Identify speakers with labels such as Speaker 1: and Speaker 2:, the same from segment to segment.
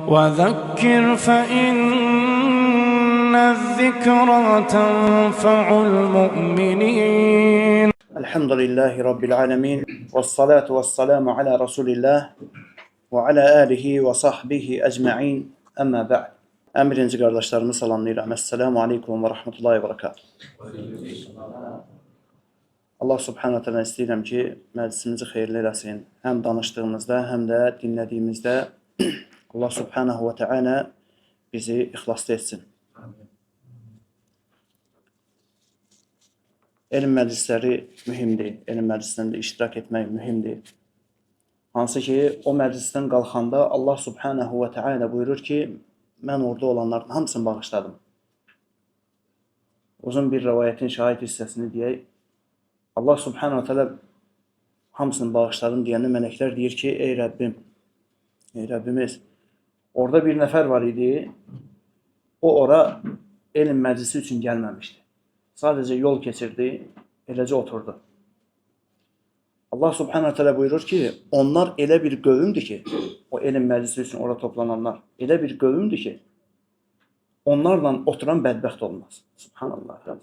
Speaker 1: وذكر فإن الذكرى تنفع المؤمنين.
Speaker 2: الحمد لله رب العالمين والصلاة والسلام على رسول الله وعلى آله وصحبه أجمعين أما بعد. Birinci qardaşlarımı salamlayıram. Esselamu aleykum və rahmetullahi və barakatuh. Allah subhanahu teala istəyirəm ki, məclisimizi xeyirli eləsin. Həm danışdığımızda, həm də dinlədiyimizdə Allah subhanahu və teala bizi ixlaslı etsin. Elm məclisləri mühümdir. Elm məclislərində iştirak etmək mühümdir. Hansı ki, o məclisdən qalxanda Allah subhanahu və teala buyurur ki, mən orada olanların hamısını bağışladım. Uzun bir rivayətin şahid hissəsini deyək. Allah subhanahu wa ta'ala hamısını bağışladım deyəndə mələklər deyir ki, ey Rəbbim, ey Rəbbimiz, orada bir nəfər var idi, o ora elm məclisi üçün gəlməmişdi. Sadəcə yol keçirdi, eləcə oturdu. Allah subhanahu wa ta'ala buyurur ki, onlar elə bir qövmdür ki, o elm məclisi üçün ora toplananlar, elə bir qövmdür ki, onlarla oturan bədbəxt olmaz. Subhanallah.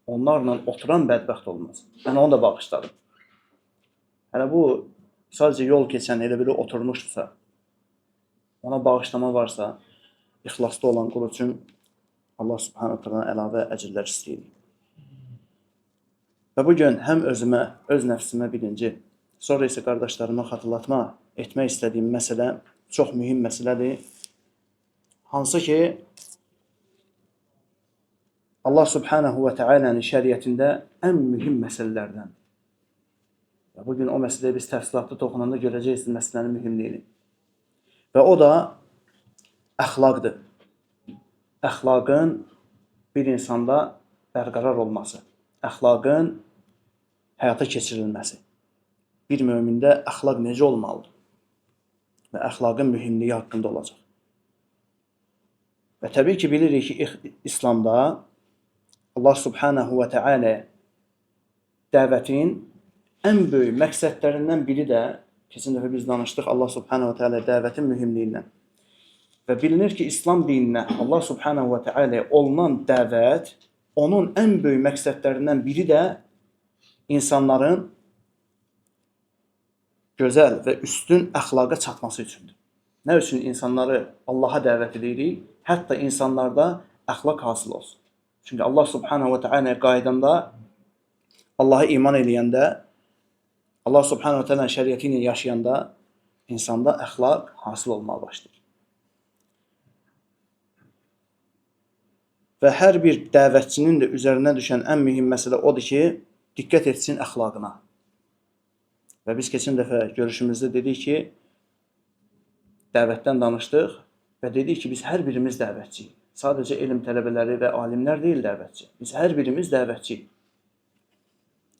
Speaker 2: Onlarla oturan bədbəxt olmaz. Mən onu da bağışladım. Hələ bu, sadəcə yol keçən elə biri oturmuşdursa, ona bağışlama varsa, ixlaslı olan qul üçün Allah subhanahu ta'ala əlavə əcrlər istəyir. Və bugün həm özümə, öz nəfsimə birinci, sonra isə qardaşlarıma xatırlatma etmək istədiyim məsələ çox mühüm məsələdir. Hansı ki, Allah subhanahu və teala'nın şəriətində ən mühüm məsələlərdən. Bugün o məsələyə biz təfsilatlı toxunanda görəcəyiz məsələnin mühümliyini. Və o da əxlaqdır. Əxlaqın bir insanda bərqərar olması. Əxlaqın həyata keçirilməsi. Bir mömində əxlaq necə olmalıdır? Və əxlaqın mühümliyi haqqında olacaq. Və təbii ki, bilirik ki, İslamda Allah subhanahu və teala dəvətin ən böyük məqsədlərindən biri də, keçən dəfə biz danışdıq Allah subhanahu və teala dəvətin mühümliyindən. Və bilinir ki, İslam dininə Allah subhanahu və teala olunan dəvət, onun ən böyük məqsədlərindən biri də insanların gözəl və üstün əxlaqa çatması üçündür. Nə üçün insanları Allaha dəvət edirik? Hətta insanlarda əxlaq hasıl olsun. Çünki Allah subhanahu və teala qaydanda, Allaha iman eləyəndə, Allah subhanahu və teala şəriəti ilə yaşayanda insanda əxlaq hasıl olmağa başlayır. Və hər bir dəvətçinin də üzərinə düşən ən mühüm məsələ odur ki, diqqət etsin əxlaqına. Və biz keçən dəfə görüşümüzdə dedik ki, dəvətdən danışdıq və dedik ki, biz hər birimiz dəvətçiyik. Sadəcə elm tələbələri və alimlər deyil dəvətçi. Biz hər birimiz dəvətçiyik.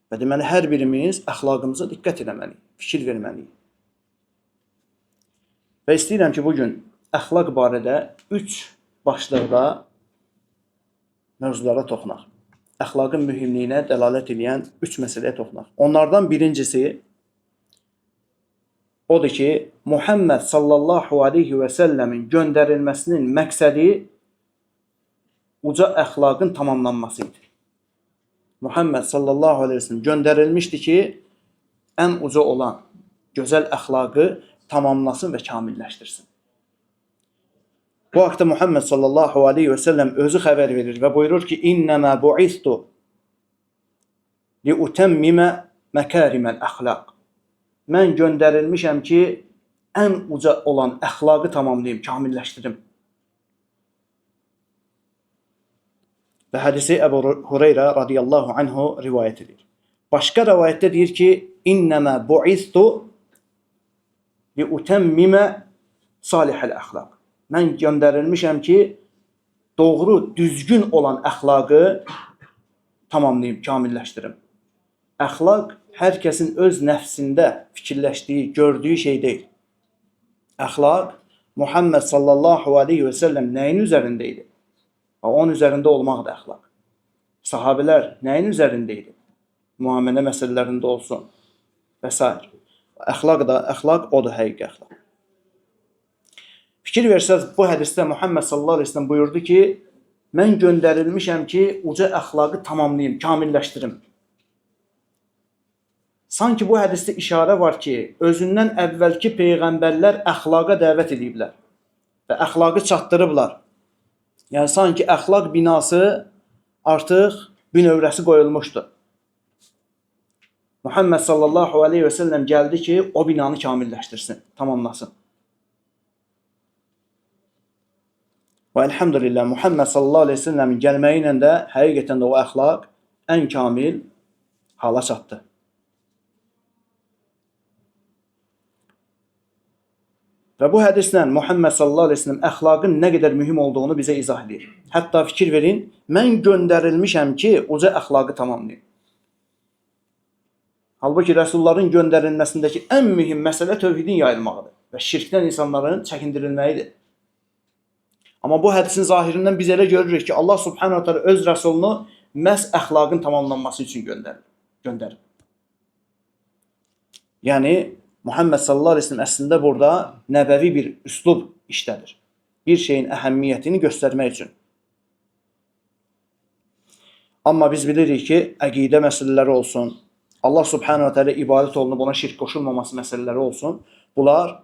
Speaker 2: Və deməli, hər birimiz əxlaqımıza diqqət eləməliyik, fikir verməliyik. Və istəyirəm ki, bugün əxlaq barədə 3 başlıqda mövzulara toxunaq. Əxlaqın mühümliyinə dəlalət edən 3 məsələyə toxunaq. Onlardan birincisi odur ki, Muhammed sallallahu aleyhi və səlləmin göndərilməsinin məqsədi uca əxlaqın tamamlanması idi. Muhammed sallallahu aleyhi və səlləm göndərilmişdi ki, ən uca olan gözəl əxlaqı tamamlasın və kamilləşdirsin. Bu haqda Muhammed sallallahu aleyhi və səlləm özü xəbər verir və buyurur ki, İnnəmə bu'istu liutəmmimə məkəriməl əxlaq. Mən göndərilmişəm ki, ən uca olan əxlaqı tamamlayım, kamilləşdirim. Və hədisi Əbu Hüreyrə radiyallahu anhu rivayət edir. Başqa rivayətdə deyir ki, İnnəmə bu'istu liutəmmimə salihəl əxlaq. Mən göndərilmişəm ki, doğru, düzgün olan əxlaqı tamamlayım, kamilləşdirim. Əxlaq hər kəsin öz nəfsində fikirləşdiyi, gördüyü şey deyil. Əxlaq Muhammed sallallahu aleyhi və səlləm nəyin üzərində idi? Onun üzərində olmaq da əxlaq. Sahabələr nəyin üzərində idi? Müamilə məsələlərində olsun və s. Əxlaq da, əxlaq odur həqiqi əxlaq. Fikir versəz, bu hədisdə Muhammed sallallahu aleyhi ve sellem buyurdu ki, mən göndərilmişəm ki, uca əxlaqı tamamlayım, kamilləşdirim. Sanki bu hədisdə işarə var ki, özündən əvvəlki peyğəmbərlər əxlaqa dəvət ediblər və əxlaqı çatdırıblar. Yəni, sanki əxlaq binası artıq bünövrəsi qoyulmuşdur. Muhammed sallallahu aleyhi ve sellem gəldi ki, o binanı kamilləşdirsin, tamamlasın. Və elhamdülillah, Muhammed sallallahu aleyhi ve sellemin gəlməyi ilə də həqiqətən də o əxlaq ən kamil hala çatdı. Və bu hədislə Muhammed sallallahu aleyhi ve sellem əxlaqın nə qədər mühüm olduğunu bizə izah edir. Hətta fikir verin, mən göndərilmişəm ki, uca əxlaqı tamamlayım. Halbuki Rəsulların göndərilməsindəki ən mühüm məsələ tövhidin yayılmağıdır və şirkdən insanların çəkindirilməyidir. Amma bu hədisin zahirindən biz elə görürük ki, Allah subhanahu teala öz rəsulunu məhz əxlaqın tamamlanması üçün göndərib. Yəni, Muhammed sallallahu aleyhi ve sellem əslində burada nəbəvi bir üslub işlədir. Bir şeyin əhəmmiyyətini göstərmək üçün. Amma biz bilirik ki, əqidə məsələləri olsun, Allah subhanahu teala ibadət olunub ona şirk qoşulmaması məsələləri olsun, bunlar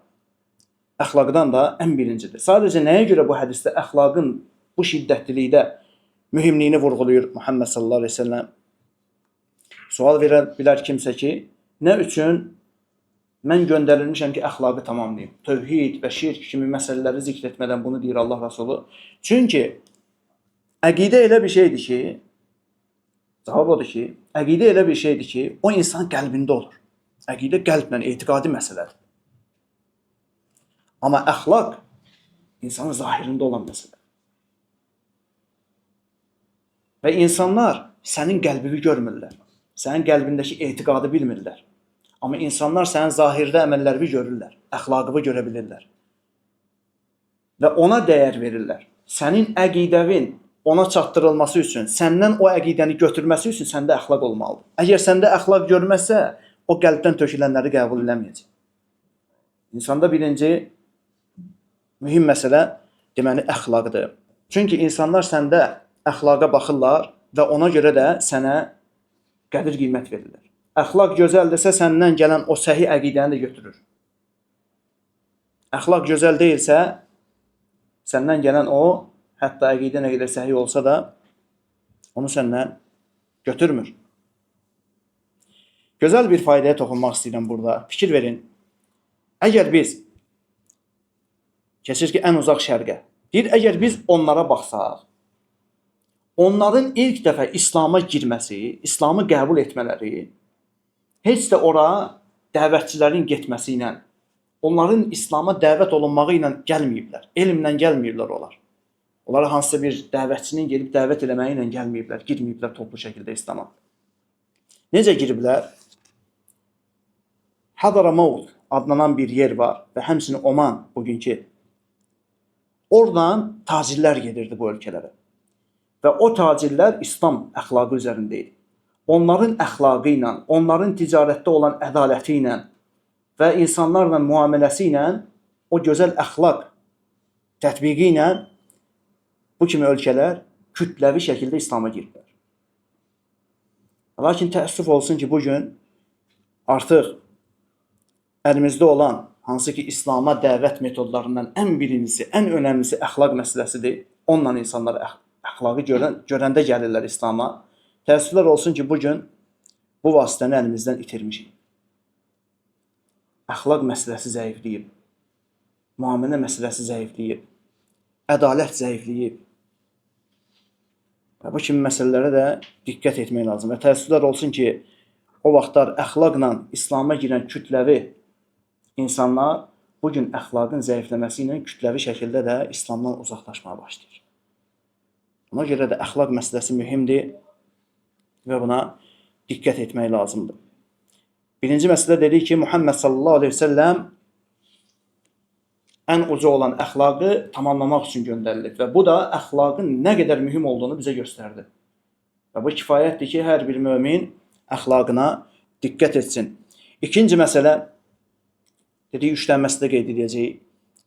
Speaker 2: əxlaqdan da ən birincidir. Sadəcə nəyə görə bu hədisdə əxlaqın bu şiddətlilikdə mühümliyini vurğuluyur Muhammed sallallahu aleyhi ve sellem? Sual verə bilər kimsə ki, nə üçün mən göndərilmişəm ki, əxlaqı tamamlayım? Tövhid və şirk kimi məsələləri zikr etmədən bunu deyir Allah Rasulü. Çünki əqidə elə bir şeydir ki, cavab odur ki, əqidə elə bir şeydir ki, o insan qəlbində olur. Əqidə qəlblə, etiqadi məsələdir. Amma əxlaq insanın zahirində olan məsələ. Və insanlar sənin qəlbini görmürlər. Sənin qəlbindəki etiqadı bilmirlər. Amma insanlar sənin zahirdə əməllərini görürlər. Əxlaqını görə bilirlər. Və ona dəyər verirlər. Sənin əqidəvin ona çatdırılması üçün, səndən o əqidəni götürməsi üçün səndə əxlaq olmalıdır. Əgər səndə əxlaq görməzsə, o qəlbdən tökülənləri qəbul eləməyəcək. İnsanda birinci mühüm məsələ deməli əxlaqdır. Çünki insanlar səndə əxlaqa baxırlar və ona görə də sənə qədir qiymət verirlər. Əxlaq gözəldirsə səndən gələn o səhih əqidəni də götürür. Əxlaq gözəl deyilsə, səndən gələn o, hətta əqidə nə qədər səhih olsa da, onu səndən götürmür. Gözəl bir faydaya toxunmaq istəyirəm burada. Fikir verin. Əgər biz keçir ki, ən uzaq şərqə. Deyir, əgər biz onlara baxsaq, onların ilk dəfə İslama girməsi, İslamı qəbul etmələri, heç də ora dəvətçilərin getməsi ilə, onların İslama dəvət olunmağı ilə gəlməyiblər. Elmlə gəlməyiblər onlar. Onlara hansısa bir dəvətçinin gelib dəvət eləməyi ilə gəlməyiblər, girməyiblər toplu şəkildə İslama. Necə giriblər? Hadramaut adlanan bir yer var və həmçinin Oman bugünkü. Oradan tacirlər gedirdi bu ölkələrə. Və o tacirlər İslam əxlaqı üzərində idi. Onların əxlaqı ilə, onların ticarətdə olan ədaləti ilə və insanlarla müamiləsi ilə, o gözəl əxlaq tətbiqi ilə bu kimi ölkələr kütləvi şəkildə İslama giriblər. Lakin təəssüf olsun ki, bugün artıq əlimizdə olan hansı ki İslama dəvət metodlarından ən birincisi, ən önəmlisi əxlaq məsələsidir. Onunla insanlar əxlaqı görəndə gəlirlər İslama. Təəssüflər olsun ki, bugün bu vasitəni əlimizdən itirmişik. Əxlaq məsələsi zəifləyib. Müamilə məsələsi zəifləyib. Ədalət zəifləyib. Və bu kimi məsələlərə də diqqət etmək lazım. Və təəssüflər olsun ki, o vaxtlar əxlaqla İslama girən kütləvi insanlar bugün əxlaqın zəifləməsi ilə kütləvi şəkildə də İslamdan uzaqlaşmaya başlayır. Ona görə də əxlaq məsələsi mühümdür və buna diqqət etmək lazımdır. Birinci məsələ dedik ki, Muhammed sallallahu aleyhi ve sellem ən uca olan əxlaqı tamamlamaq üçün göndərilib və bu da əxlaqın nə qədər mühüm olduğunu bizə göstərdi. Və bu kifayətdir ki, hər bir mömin əxlaqına diqqət etsin. İkinci məsələ, dedik, 3 dənə məsələ qeyd edəcəyik.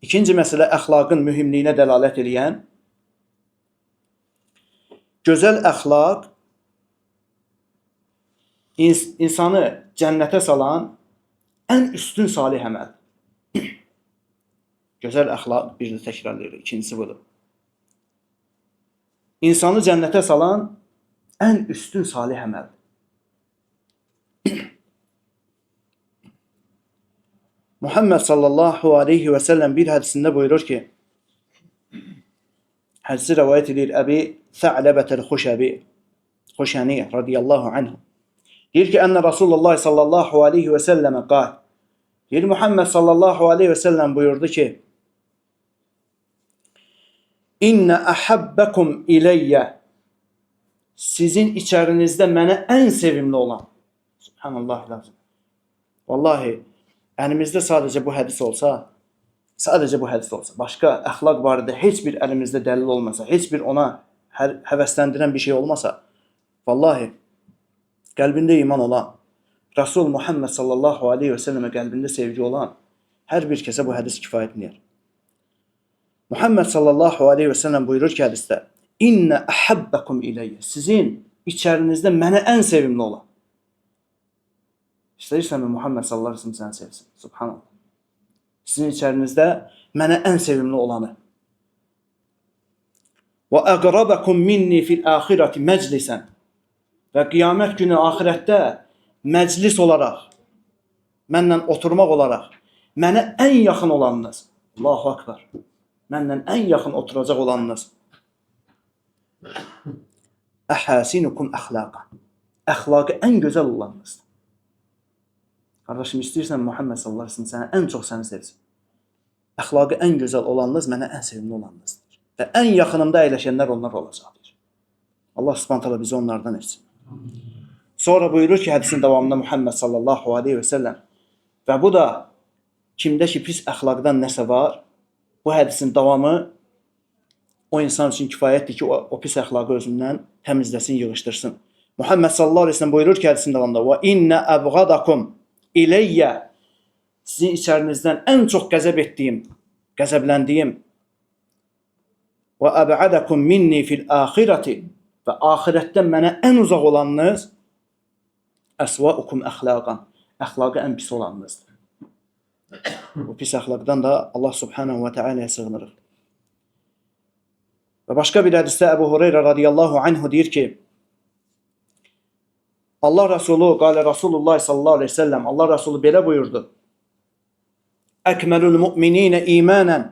Speaker 2: İkinci məsələ əxlaqın mühümliyinə dəlalət edən gözəl əxlaq insanı cənnətə salan ən üstün salih əməl. Gözəl əxlaq, bir də təkrarlayırıq, ikincisi budur. İnsanı cənnətə salan ən üstün salih əməl. Muhammed sallallahu aleyhi və səlləm bir hədisində buyurur ki, hədisi rəvayət edir Əbi Tha'labətəl Xuşəni radiyallahu anhu. Deyir ki, ənə Rasulullah sallallahu aleyhi və səlləmə qal. Deyir, Muhammed sallallahu aleyhi və səlləm buyurdu ki, İnnə əhəbbəkum iləyyə, sizin içərinizdə mənə ən sevimli olan. Subhanallah lazım. Vallahi, əlimizdə sadəcə bu hədis olsa, başqa əxlaq barədə heç bir əlimizdə dəlil olmasa, heç bir ona həvəsləndirən bir şey olmasa, vallahi, qəlbində iman olan, Rasul Muhammed sallallahu aleyhi və səlləmə qəlbində sevgi olan hər bir kəsə bu hədis kifayət edir. Muhammed sallallahu aleyhi və səlləm buyurur ki hədisdə, İnnə əhəbbəkum iləyyə, sizin içərinizdə mənə ən sevimli olan. İstəyirsənmi Muhammed sallallahu aleyhi və səlləm səni sevsin? Subhanallah. Sizin içərinizdə mənə ən sevimli olanı. Və əqrabəkum minni fil axirəti məclisən, və qiyamət günü axirətdə məclis olaraq, mənlə oturmaq olaraq, mənə ən yaxın olanınız, Allahu Akbar, mənlə ən yaxın oturacaq olanınız, əhəsinukum əxlaqa, əxlaqı ən gözəl olanınızdır. Qardaşım, istəyirsən Muhammed sallallahu aleyhi ve sellem ən çox səni sevsin. Əxlaqı ən gözəl olanınız mənə ən sevimli olanınızdır. Və ən yaxınımda əyləşənlər onlar olacaqdır. Allah subhanahu taala bizi onlardan etsin. Sonra buyurur ki, hədisin davamında Muhammed sallallahu aleyhi ve sellem, və bu da kimdə ki pis əxlaqdan nəsə var, bu hədisin davamı o insan üçün kifayətdir ki, o pis əxlaqı özündən təmizləsin, yığışdırsın. Muhammed sallallahu aleyhi ve sellem buyurur ki, hədisin davamında, və innə əbğadakum iləyyə, sizin içərinizdən ən çox qəzəb etdiyim, qəzəbləndiyim, və əb'adakum minni fil axirəti, və axirətdən mənə ən uzaq olanınız, əsvaukum əxlaqan, əxlaqı ən pis olanınızdır. Bu pis əxlaqdan da Allah subhanahu və teala'ya sığınırıq. Və başqa bir hədisdə Əbu Hureyra radiyallahu anhu deyir ki, Allah Resulü, qalə Rasulullah sallallahu aleyhi ve sellem, Allah Resulü belə buyurdu. Əkməlul müminə imanən,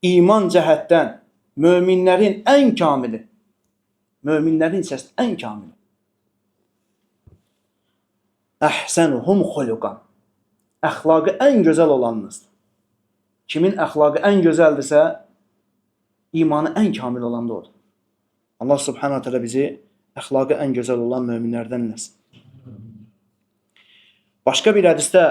Speaker 2: iman cəhətdən möminlərin ən kamili, möminlərin içərisində ən kamili. Əhsənuhum xuluqan, əxlaqı ən gözəl olanınızdır. Kimin əxlaqı ən gözəldirsə, imanı ən kamil olan da odur. Allah subhanahu teala bizi əxlaqı ən gözəl olan möminlərdən eləsin. Başqa bir hədisdə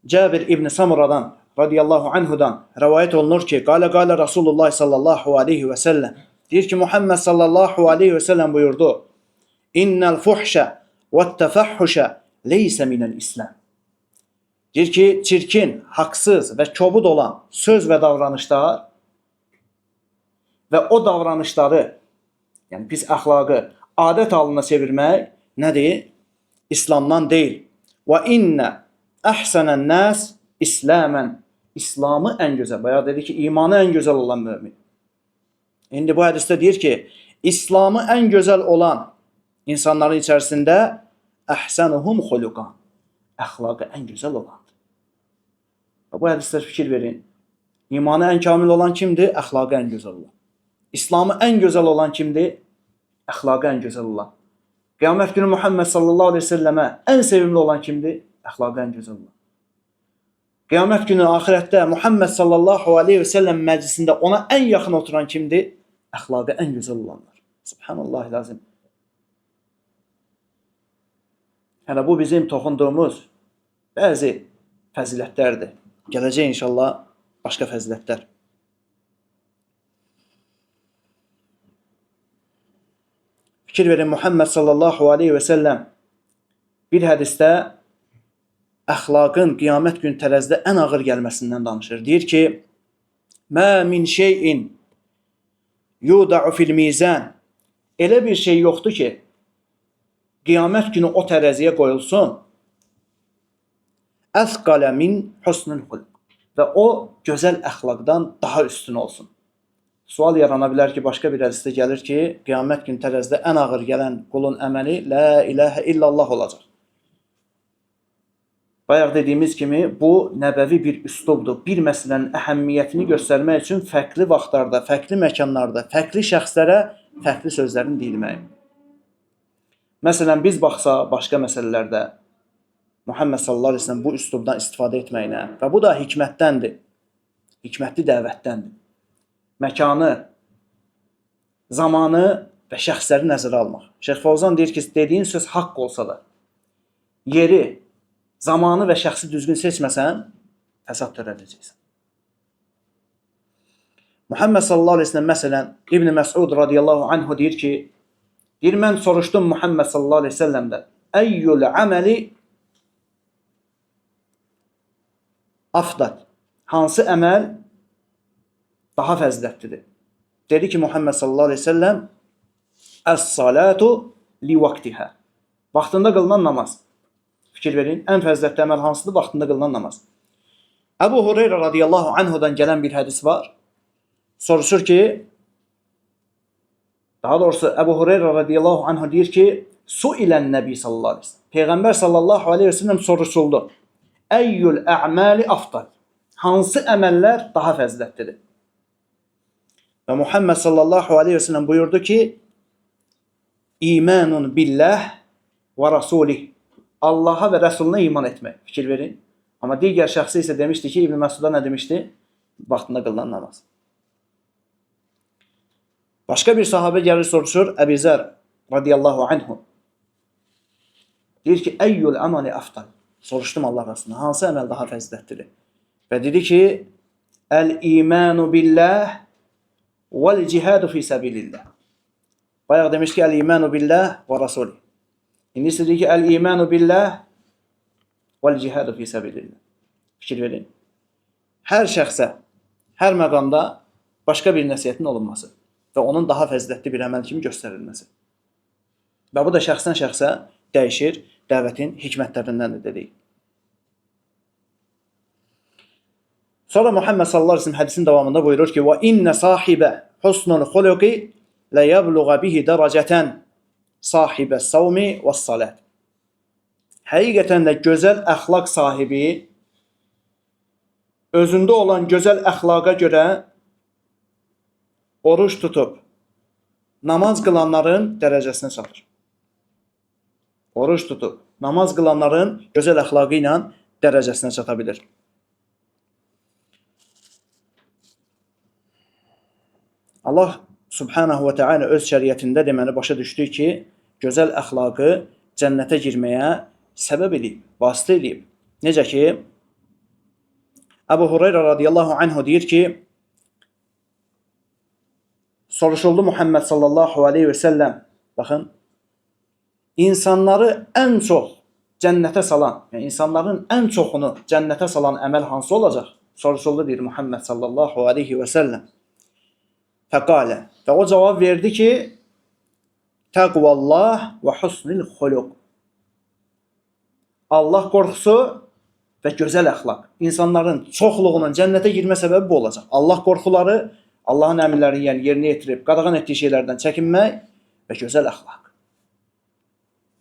Speaker 2: Cabir ibn Samuradan radiyallahu anhudan rəvayət olunur ki, qalə Rasulullah sallallahu aleyhi və səlləm, deyir ki, Muhammed sallallahu aleyhi və səlləm buyurdu, İnnəl fuhşə və təfəhhüşə leysə minəl İslam. Deyir ki, çirkin, haqsız və kobud olan söz və davranışlar və o davranışları, yəni pis əxlaqı adət halına çevirmək nədir? İslamdan deyil. Və innə əhsənən nəs İslamən. İslamı ən gözəl. Bayaq dedi ki, imanı ən gözəl olan mömin. İndi bu hədisdə deyir ki, İslamı ən gözəl olan insanların içərisində əhsənuhum xuluqan. Əxlaqı ən gözəl olandır. Bu hədislər fikir verin. İmanı ən kamil olan kimdir? Əxlaqı ən gözəl olan. İslamı ən gözəl olan kimdir? Əxlaqı ən gözəl olan. Qiyamət günü Muhammed sallallahu aleyhi ve sellemə ən sevimli olan kimdir? Əxlaqı ən gözəl olan. Qiyamət günü axirətdə Muhammed sallallahu aleyhi ve sellem məclisində ona ən yaxın oturan kimdir? Əxlaqı ən gözəl olanlar. Subhanallah lazım. Yəni bu bizim toxunduğumuz bəzi fəzilətlərdir. Gələcək inşallah başqa fəzilətlər. Fikir verin, Muhammed sallallahu aleyhi ve sellem bir hədisdə əxlaqın qiyamət gün tərəzidə ən ağır gəlməsindən danışır. Deyir ki, mə min şeyin yuda'u fil mizan. Elə bir şey yoxdur ki, qiyamət günü o tərəziyə qoyulsun. Əsqalə min husnul xulq. Və o gözəl əxlaqdan daha üstün olsun. Sual yarana bilər ki, başqa bir hədisdə gəlir ki, qiyamət günü tərəzidə ən ağır gələn qulun əməli la ilahə illallah olacaq. Bayaq dediyimiz kimi, bu nəbəvi bir üslubdur. Bir məsələnin əhəmmiyyətini göstərmək üçün fərqli vaxtlarda, fərqli məkanlarda, fərqli şəxslərə fərqli sözlərin deyilməyi. Məsələn, biz baxsa başqa məsələlərdə Muhammed sallallahu aleyhi ve sellem bu üslubdan istifadə etməyinə və bu da hikmətdəndir, hikmətli dəvətdəndir. Məkanı, zamanı və şəxsləri nəzərə almaq. Şeyx Fovzan deyir ki, dediyin söz haqq olsa da, yeri, zamanı və şəxsi düzgün seçməsən, fəsad törədəcəksən. Muhammed sallallahu aleyhi ve sellem məsələn, İbn Məsud radiyallahu anhu deyir ki, mən soruşdum Muhammed sallallahu aleyhi ve sellemdən, əyyul əməli afdal. Hansı əməl daha fəzilətlidir? Dedi ki, Muhammed sallallahu aleyhi ve sellem, əs-salatu li vaktihə. Vaxtında qılınan namaz. Fikir verin, ən fəzilətli əməl hansıdır? Vaxtında qılınan namaz. Əbu Hureyra radiyallahu anhudan gələn bir hədis var. Soruşur ki, daha doğrusu Əbu Hureyra radiyallahu anhu deyir ki, suilən nəbi sallallahu aleyhi ve sellem. Peyğəmbər sallallahu aleyhi ve sellem soruşuldu. Əyyül ə'məli afdal. Hansı əməllər daha fəzilətlidir? Və Muhammed sallallahu aleyhi ve sellem buyurdu ki, İmanun billah və rasulih. Allaha və Rəsuluna iman etmək. Fikir verin. Amma digər şəxsi isə demişdi ki, İbn Məsuda nə demişdi? Vaxtında qılınan namaz. Başqa bir sahabə gəlir soruşur, Əbi Zər radiyallahu anhu. Deyir ki, əyyül əmali afdal. Soruşdum Allah arasında, hansı əməl daha fəzilətlidir? Və dedi ki, əl-imanu billah vəl-cihadu fi səbilillah. Bayaq demiş ki, əl-imanu billah və rasulih. İndi istədir ki, əl-imanu billah vəl-cihadu fi səbilillah. Fikir verin. Hər şəxsə, hər məqamda başqa bir nəsiyyətin olunması və onun daha fəzilətli bir əməl kimi göstərilməsi. Və bu da şəxsdən şəxsə dəyişir, dəvətin hikmətlərindəndir dedik. Sonra Muhammed sallallahu aleyhi ve sellem hədisin davamında buyurur ki, və innə sahibə husnul xuluqi lə yəbluğa bihi dərəcətən sahibə savmi və salət. Həqiqətən də gözəl əxlaq sahibi özündə olan gözəl əxlaqa görə oruç tutub namaz qılanların dərəcəsinə çatır. Oruç tutub namaz qılanların gözəl əxlaqı ilə dərəcəsinə çata bilir. Allah subhanahu və teala öz şəriətində deməli başa düşdü ki, gözəl əxlaqı cənnətə girməyə səbəb edib, vasitə edib. Necə ki, Əbu Hureyra radiyallahu anhu deyir ki, soruşuldu Muhammed sallallahu aleyhi ve sellem, baxın, insanları ən çox cənnətə salan, yəni insanların ən çoxunu cənnətə salan əməl hansı olacaq? Soruşuldu deyir Muhammed sallallahu aleyhi ve sellem. Fəqalə. Və o cavab verdi ki, təqvallah və husnul xuluq. Allah qorxusu və gözəl əxlaq. İnsanların çoxluğunun cənnətə girmə səbəbi bu olacaq. Allah qorxuları, Allahın əmrlərini yəni yerinə yetirib, qadağan etdiyi şeylərdən çəkinmək və gözəl əxlaq.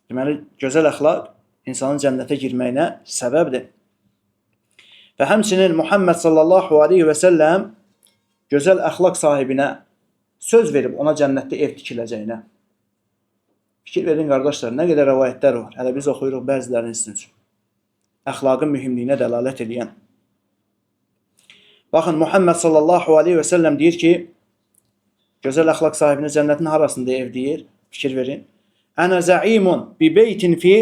Speaker 2: Deməli, gözəl əxlaq insanın cənnətə girməyinə səbəbdir. Və həmçinin Muhammed sallallahu aleyhi və səlləm gözəl əxlaq sahibinə söz verib ona cənnətdə ev tikiləcəyinə. Fikir verin qardaşlar, nə qədər rəvayətlər var. Hələ biz oxuyuruq bəzilərini sizin üçün. Əxlaqın mühümliyinə dəlalət edən. Baxın, Muhammed sallallahu aleyhi və səlləm deyir ki, gözəl əxlaq sahibinə cənnətin harasında ev deyir? Fikir verin. Ənə zəimun bi beytin fi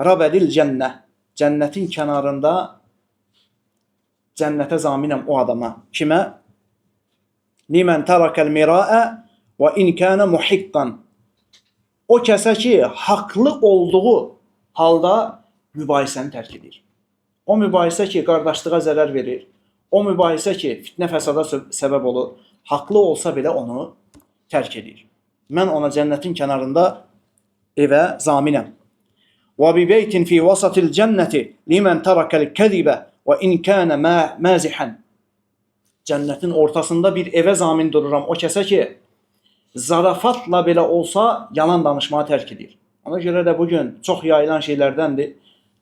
Speaker 2: rabədil cənnə. Cənnətin kənarında cənnətə zaminəm o adama. Kimə? Limən tərakəl mirəə və in kənə muhiqqan. O kəsə ki, haqlı olduğu halda mübahisəni tərk edir. O mübahisə ki, qardaşlığa zərər verir, o mübahisə ki, fitnə fəsada səbəb olur, haqlı olsa belə onu tərk edir. Mən ona cənnətin kənarında evə zaminəm. Və bi beytin fi vasatil cənnəti limən tarakəl kəzibə və in kənə məzihən. Cənnətin ortasında bir evə zamin dururam o kəsə ki, zarafatla belə olsa yalan danışmağı tərk edir. Ona görə də bugün çox yayılan şeylərdəndir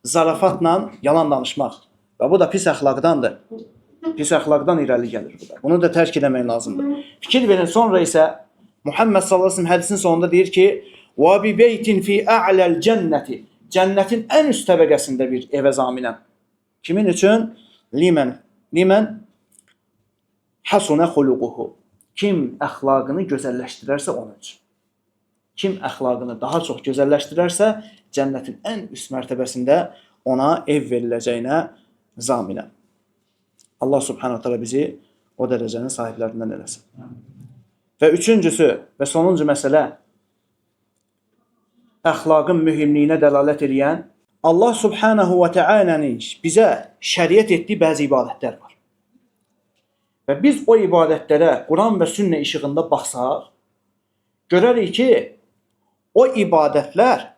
Speaker 2: zarafatla yalan danışmaq. Və bu da pis əxlaqdandır. Pis əxlaqdan irəli gəlir bu da. Bunu da tərk etmək lazımdır. Fikir verin, sonra isə Muhammed sallallahu əleyhi və səlləm hədisin sonunda deyir ki: "Və bi beytin fi a'lal cənnəti." Cənnətin ən üst təbəqəsində bir evə zaminəm. Kimin üçün? Limən hasuna xuluquhu. Kim əxlaqını gözəlləşdirərsə onun üçün. Kim əxlaqını daha çox gözəlləşdirərsə, cənnətin ən üst mərtəbəsində ona ev veriləcəyinə zaminəm. Allah subhanahu teala bizi o dərəcənin sahiblərindən eləsin. Və üçüncüsü və sonuncu məsələ, əxlaqın mühümliyinə dəlalət edən Allah subhanahu və teala'nın bizə şəriət etdiyi bəzi ibadətlər var. Və biz o ibadətlərə Quran və sünnə işığında baxsaq, görərik ki, o ibadətlər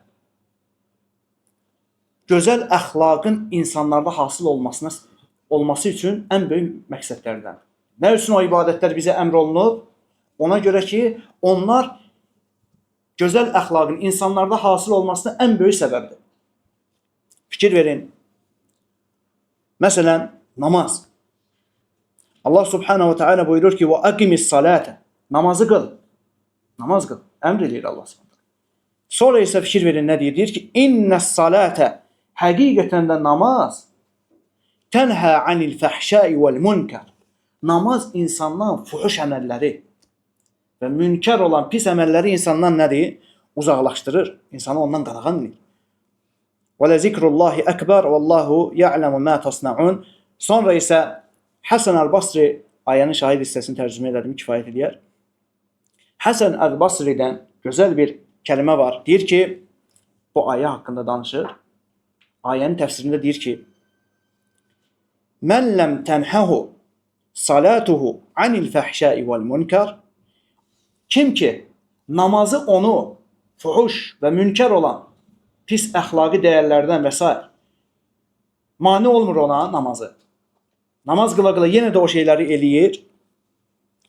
Speaker 2: gözəl əxlaqın insanlarda hasıl olması üçün ən böyük məqsədlərdən. Nə üçün o ibadətlər bizə əmr olunub? Ona görə ki, onlar gözəl əxlaqın insanlarda hasıl olmasına ən böyük səbəbdir. Fikir verin. Məsələn, namaz. Allah subhanahu wa ta'ala buyurur ki: "Və aqimis salate." Namazı qıl. Namaz qıl. Əmr edir Allah subhanahu. Sonra isə fikir verin nə deyir? Deyir ki: "İnnes salate." Həqiqətən də namaz tənhə anil fəhşai vəl munkar. Namaz insandan fuhuş əməlləri və münkər olan pis əməlləri insandan nədir? Uzaqlaşdırır. İnsanı ondan qadağan edir. Və la zikrullahi ekber vallahu ya'lemu ma tasnaun. Sonra isə Hasan el-Basri ayənin şahid hissəsini tərcümə elədim, kifayət edir. Hasan el-Basri'dən gözəl bir kəlmə var. Deyir ki, bu ayə haqqında danışır. Ayənin təfsirində deyir ki: "Mən ləm tənhəhu salatuhu anil fəhşai vəl munkar." Kim ki namazı onu fuhuş və münkər olan pis əxlaqi dəyərlərdən və s. mane olmur ona namazı. Namaz qıla-qıla yenə də o şeyləri eləyir.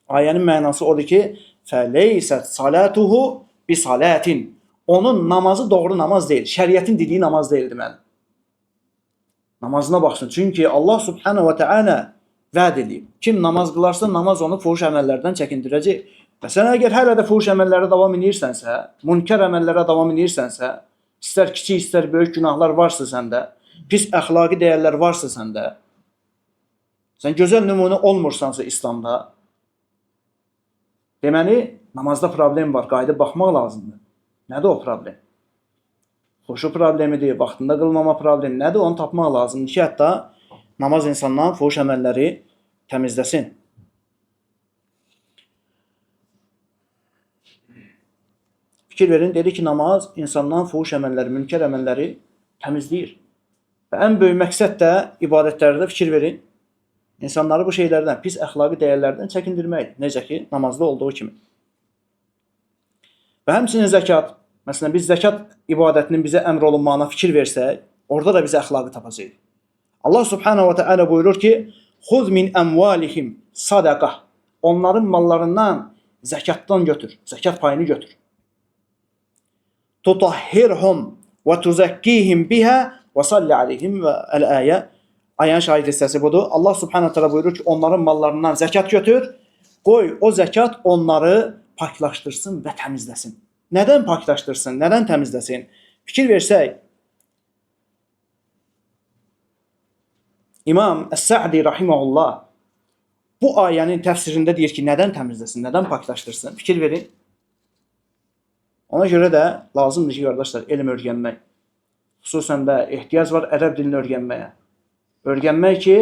Speaker 2: Ayənin mənası odur ki, "Fələysət salatuhu bi salatin." Onun namazı doğru namaz deyil. Şəriətin dediyi namaz deyil deməli. Namazına baxsın. Çünki Allah subhanahu ve teala vəd edib. Kim namaz qılarsa, namaz onu fuhuş əməllərdən çəkindirəcək. Və sən əgər hələ də fuhuş əməllərə davam edirsənsə, münkər əməllərə davam edirsənsə, istər kiçik, istər böyük günahlar varsa səndə, pis əxlaqi dəyərlər varsa səndə, sən gözəl nümunə olmursansa İslamda, deməli, namazda problem var, qayıdıb baxmaq lazımdır. Nədir o problem? Xuşu problemidir, vaxtında qılmama problemi, nədir? Onu tapmaq lazımdır ki, hətta namaz insandan fuhuş əməlləri təmizləsin. Fikir verin, dedi ki, namaz insandan fuhuş əməlləri, münkər əməlləri təmizləyir. Və ən böyük məqsəd də ibadətlərdə fikir verin, insanları bu şeylərdən, pis əxlaqi dəyərlərdən çəkindirməkdir. Necə ki, namazda olduğu kimi. Və həmçinin zəkat, məsələn, biz zəkat ibadətinin bizə əmr olunmağına fikir versək, orada da bizə əxlaqı tapacaq. Allah subhanahu wa ta'ala buyurur ki: "Xuz min amwalihim sadaqah." Onların mallarından zəkatdan götür, zəkat payını götür. "Tutahhirhum və tuzakkihim biha və salli alayhim." Və el-ayə ayənin şahid hissəsi budur. Allah subhanahu wa ta'ala buyurur ki, onların mallarından zəkat götür, qoy o zəkat onları paklaşdırsın və təmizləsin. Nədən paklaşdırsın, nədən təmizləsin? Fikir versək, İmam Əs-Sa'di rahimehullah bu ayənin təfsirində deyir ki, nədən təmizləsin, nədən paklaşdırsın? Fikir verin. Ona görə də lazımdır ki, qardaşlar, elm öyrənmək. Xüsusən də ehtiyac var ərəb dilini öyrənməyə. Öyrənmək ki,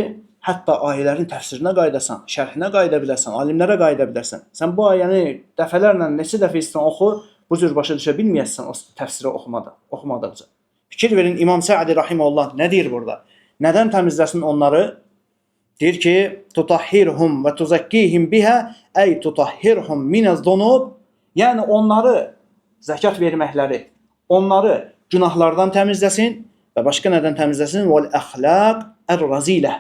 Speaker 2: hətta ayələrin təfsirinə qayıdasan, şərhinə qayıda bilərsən, alimlərə qayıda bilərsən. Sən bu ayəni dəfələrlə neçə dəfə istəyirsən oxu, bu cür başa düşə bilməyəsən o təfsiri oxumadıqca. Fikir verin, İmam Sa'di rahimehullah nə deyir burada? Nədən təmizləsin onları? Deyir ki, tutahhirhum və tuzakkihim biha, ey tutahhirhum minez-zunub. Yəni onları zəkat verməkləri, onları günahlardan təmizləsin və başqa nədən təmizləsin? Vəl əxlaq ər-razilə.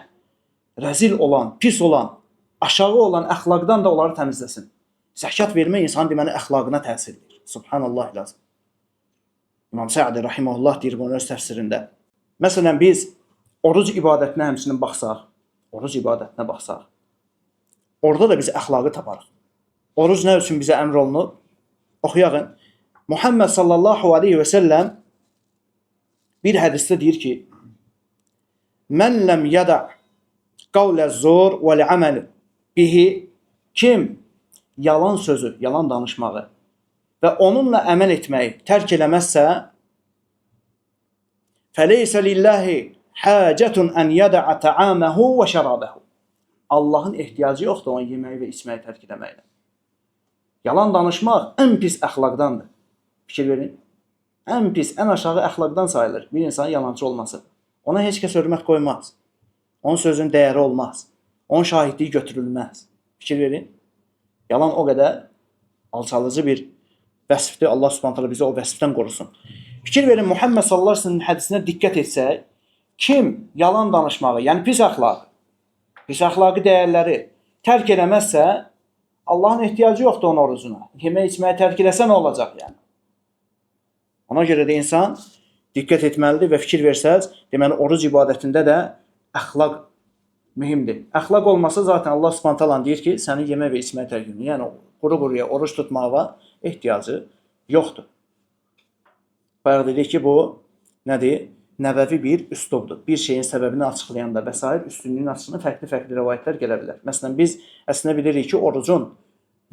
Speaker 2: Rəzil olan, pis olan, aşağı olan əxlaqdan da onları təmizləsin. Zəkat vermək insanın deməli əxlaqına təsir edir. Subhanallah lazım. İmam Sa'di rahimehullah deyir bunu öz təfsirində. Məsələn biz oruc ibadətinə həmçinin baxsaq, orada da biz əxlaqı taparıq. Oruc nə üçün bizə əmr olunub? Oxuyaq. Muhammed sallallahu aleyhi və səlləm bir hədisdə deyir ki, mən ləm yada qavləz-zur vəl-əməl bihi, kim yalan sözü, yalan danışmağı və onunla əməl etməyi tərk eləməzsə, fəleysə lillahi həcətun ən yada'a ta'aməhu və şərabəhu. Allahın ehtiyacı yoxdur onun yeməyi və içməyi tərk eləməklə. Yalan danışmaq ən pis əxlaqdandır. Fikir verin. Ən pis, ən aşağı əxlaqdan sayılır bir insanın yalancı olması. Ona heç kəs hörmət qoymaz. Onun sözünün dəyəri olmaz. Onun şahidliyi götürülməz. Fikir verin. Yalan o qədər alçalıcı bir vəsifdir. Allah Subhanahu taala bizi o vəsifdən qorusun. Fikir verin, Muhammed sallallahu əleyhi və səlləmin hədisine diqqət etsək, kim yalan danışmağı, yəni pis əxlaqı dəyərləri tərk eləməzsə, Allahın ehtiyacı yoxdur onun orucuna. Yemək içməyi tərk eləsə nə olacaq yəni? Ona görə də insan diqqət etməlidir və fikir versəz, deməli oruc ibadətində də əxlaq mühimdir. Əxlaq olmasa zaten Allah Subhanahu taala deyir ki, səni yemək və içməyi tərk edin. Yəni quru-quruya oruç tutmağa ehtiyacı yoxdur. Bayaq dedik ki, bu nədir? Nəbəvi bir üslubdur. Bir şeyin səbəbini açıqlayanda və s. üstünlüyün açısından fərqli rəvayətlər gələ bilər. Məsələn, biz əslində bilirik ki, orucun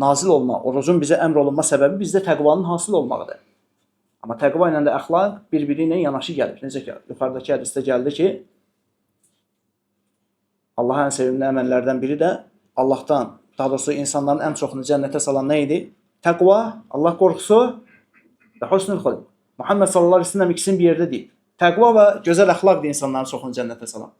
Speaker 2: nazil olma, orucun bizə əmr olunma səbəbi bizdə təqvanın hasıl olmağıdır. Amma təqva ilə də əxlaq bir-biri ilə yanaşı gəlir. Necə ki, yuxarıdakı hədisdə gəldi ki, Allaha ən sevimli əməllərdən biri də Allahdan, daha doğrusu insanların ən çoxunu cənnətə salan nə idi? Təqva, Allah qorxusu və husnul xuluq. Muhammed sallallahu əleyhi və səlləm ikisini bir yerdə deyib. Təqva və gözəl əxlaqdır insanların çoxunu cənnətə salan.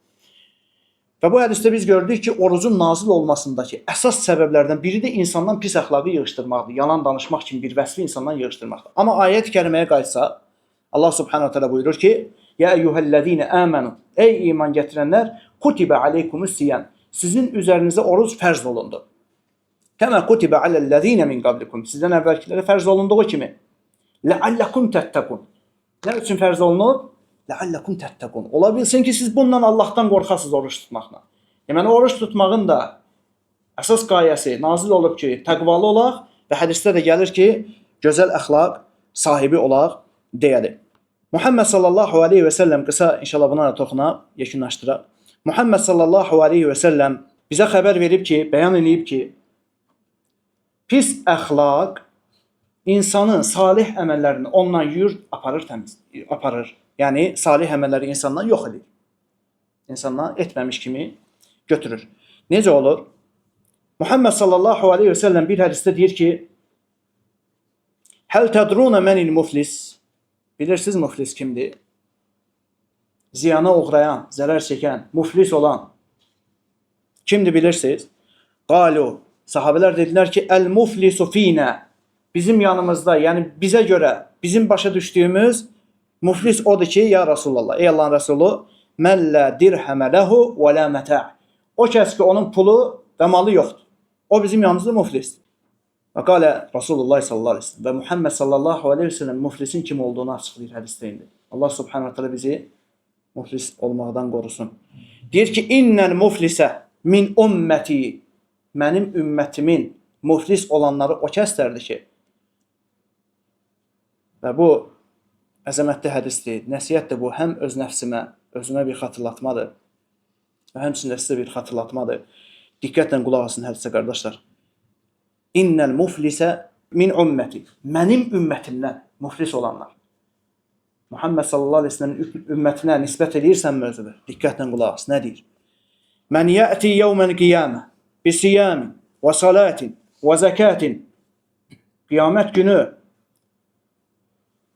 Speaker 2: Və bu hədisdə biz gördük ki, orucun nazil olmasındakı əsas səbəblərdən biri də insandan pis əxlaqı yığışdırmaqdır. Yalan danışmaq kimi bir vəsfi insandan yığışdırmaqdır. Amma ayət-i kəriməyə qayıtsaq, Allah subhanahu teala buyurur ki, Ya eyyuhəl-ləzīnə əmənu, ey iman gətirənlər, kutibə aleykumus-siyam, sizin üzərinizə oruc fərz olundu. Kəmə kutibə aləl-ləzīnə min qablikum, sizdən əvvəlkilərə fərz olunduğu kimi. Ləalləkum təttəqun. Nə üçün fərz olunub? Ləalləkum təttəqun. Ola bilsin ki, siz bundan Allahdan qorxasınız oruç tutmaqla. Deməli, oruç tutmağın da əsas qayəsi nazil olub ki, təqvalı olaq və hədisdə də gəlir ki, gözəl əxlaq sahibi olaq deyədir. Muhammed sallallahu aleyhi və səlləm, qısa inşallah buna da toxunaq, yekunlaşdıraq. Muhammed sallallahu aleyhi və səlləm bizə xəbər verib ki, bəyan edib ki, pis əxlaq insanın salih əməllərini ondan yuyur, aparır. Yəni, salih əməlləri insandan yox edir. İnsandan etməmiş kimi götürür. Necə olur? Muhammed sallallahu aleyhi və səlləm bir hədisdə deyir ki, Həl tədruna mənil muflis. Bilirsiniz muflis kimdir? Ziyana uğrayan, zərər çəkən, muflis olan. Kimdir bilirsiniz? Qalu. Sahabələr dedilər ki, Əl-muflisu finə. Bizim yanımızda, yəni bizə görə, bizim başa düşdüyümüz muflis odur ki, ya Rasulallah, ey Allahın Rəsulu, mən lə dirhəmə ləhu və lə mətə'. O kəs ki, onun pulu və malı yoxdur. O bizim yanımızda muflisdir. Və qalə Rasulullah sallallahu aleyhi ve sellem və Muhammed sallallahu aleyhi ve sellem muflisin kim olduğunu açıqlayır hədisdə indi. Allah subhanahu wa ta'ala bizi muflis olmaqdan qorusun. Deyir ki, innəl muflisə min ümməti, mənim ümmətimin muflis olanları o kəslərdir ki, və bu əzəmətli hədisdir, nəsiyyətdir bu, həm öz nəfsimə, özümə bir xatırlatmadır və həmçində sizə bir xatırlatmadır. Diqqətlə qulaq asın hədisə qardaşlar. İnnəl muflisə min ümməti, mənim ümmətimdən muflis olanlar. Muhammed sallallahu aleyhi ve sellem ümmətinə nisbət edirsən mövzubu. Diqqətlə qulaq as, nə deyir? Mən yəti yevmən qiyamə bi siyamin və salatin və zəkatin. Qiyamət günü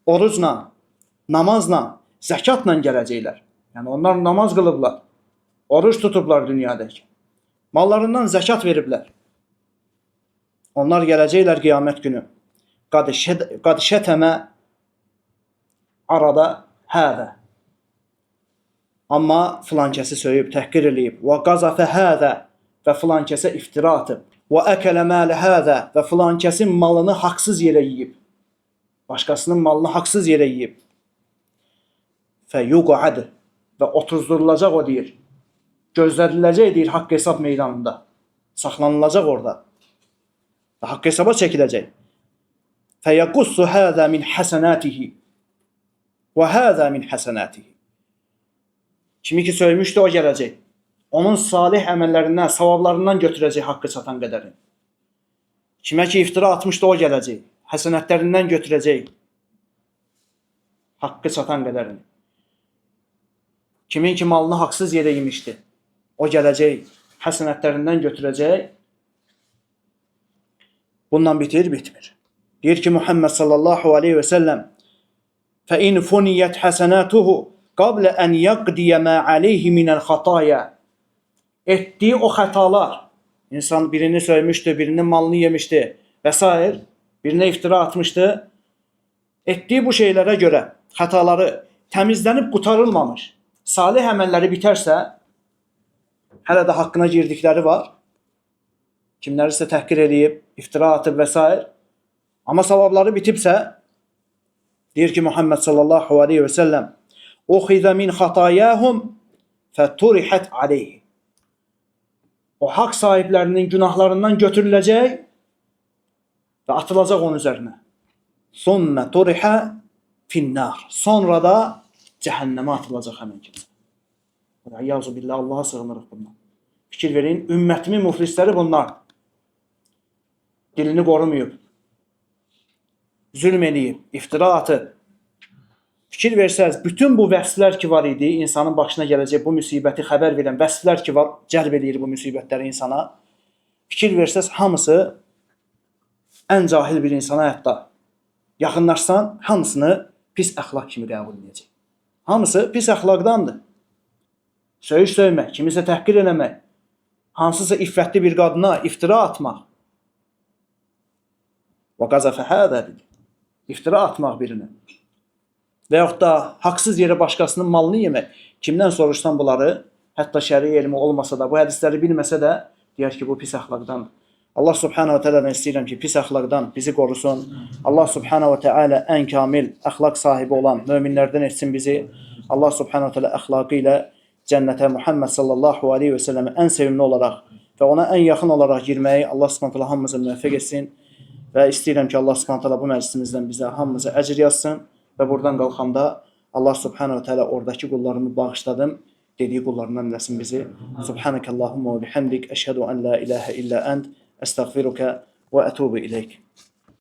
Speaker 2: orucla, namazla zəkatla gələcəklər. Yəni onlar namaz qılıblar, oruç tutublar dünyadakı. Mallarından zəkat veriblər. Onlar gələcəklər qiyamət günü. Qad şətəmə arada hədə. Amma filan kəsi söyüb, təhqir eləyib. Və qazafə hədə və filan kəsə iftira atıb. Və əkələ mələ hədə və filan kəsin malını haqsız yerə yiyib. Başqasının malını haqsız yerə yiyib. Fəyuqad və otuzdurulacaq o deyir. Gözlədiləcək deyir haqq hesab meydanında. Saxlanılacaq orada. Və haqq hesaba çəkiləcək. Fəyəqussu hədə min həsənətihi və hədə min həsənətihi. Kimi ki söymüşdü o gələcək. Onun salih əməllərindən, savablarından götürəcək haqqı çatan qədərini. Kimə ki iftira atmışdı o gələcək. Həsənətlərindən götürəcək haqqı çatan qədərini. Kimin ki malını haqsız yerə yemişdi, o gələcək, həsənətlərindən götürəcək. Bundan bitir, bitmir. Deyir ki Muhammed sallallahu aleyhi və səlləm فَإِنْ فُنِيَتْ حَسَنَاتُهُ قَبْلَ أَنْ يَقْدِيَ مَا عَلَيْهِ مِنَ الْخَطَايَا. Etdiyi o xətalar, insan birini söymüşdü, birinin malını yemişdi və s. Birine iftira atmışdı. Etdiyi bu şeylərə görə xətaları təmizlənib qutarılmamış, salih əməlləri bitərsə, hələ də haqqına girdikləri var. Kimlərisə təhqir eləyib, iftira atıb və s. Amma savabları bitibsə, deyir ki Muhammed sallallahu aleyhi və səlləm اُخِذَ مِنْ خَطَايَاهُمْ فَتُرِحَتْ عَلَيْهِ. O haqq sahiblərinin günahlarından götürüləcək və atılacaq onun üzərinə. ثُمَّ تُرِحَ فِي النَّارِ. Sonra da cəhənnəmə atılacaq həmin kimsə. Əyyəzu billah, Allaha sığınırıq bundan. Fikir verin, ümmətimin müflisləri bunlar. Dilini qorumayıb, zülm eləyib, iftira atıb. Fikir versəz, bütün bu vəsflər ki var idi, insanın başına gələcək bu müsibəti xəbər verən vəsflər ki var, cəlb edir bu müsibətləri insana. Fikir versəz, hamısı ən cahil bir insana hətta yaxınlaşsan, hamısını pis əxlaq kimi qəbul edəcək. Hamısı pis əxlaqdandır. Söyüş söymək, kimisə təhqir eləmək, hansısa iffətli bir qadına iftira atmaq. Və qazafə hədədir. İftira atmaq birini. Və yaxud da haqsız yerə başqasının malını yemək. Kimdən soruşsan bunları, hətta şəri elmi olmasa da, bu hədisləri bilməsə də, deyər ki, bu pis əxlaqdandır. Allah subhanahu wa ta'ala istəyirəm ki, pis əxlaqdan bizi qorusun. Allah subhanahu wa ta'ala ən kamil əxlaq sahibi olan möminlərdən etsin bizi. Allah subhanahu wa ta'ala əxlaqı ilə cənnətə Muhammed sallallahu aleyhi və səlləmə ən sevimli olaraq və ona ən yaxın olaraq girməyi Allah subhanahu wa ta'ala hamımızı müvəffəq etsin. Və istəyirəm ki, Allah subhanahu wa ta'ala bu məclisimizdən bizə hamımıza əcr yazsın. Və buradan qalxanda Allah subhanahu wa ta'ala oradakı qullarımı bağışladım dediyi qullarından eləsin bizi. Subhanakallahumma və bihamdik, əşhədu an la ilahə illə ənd, əstəğfiruka və ətubu ileyk.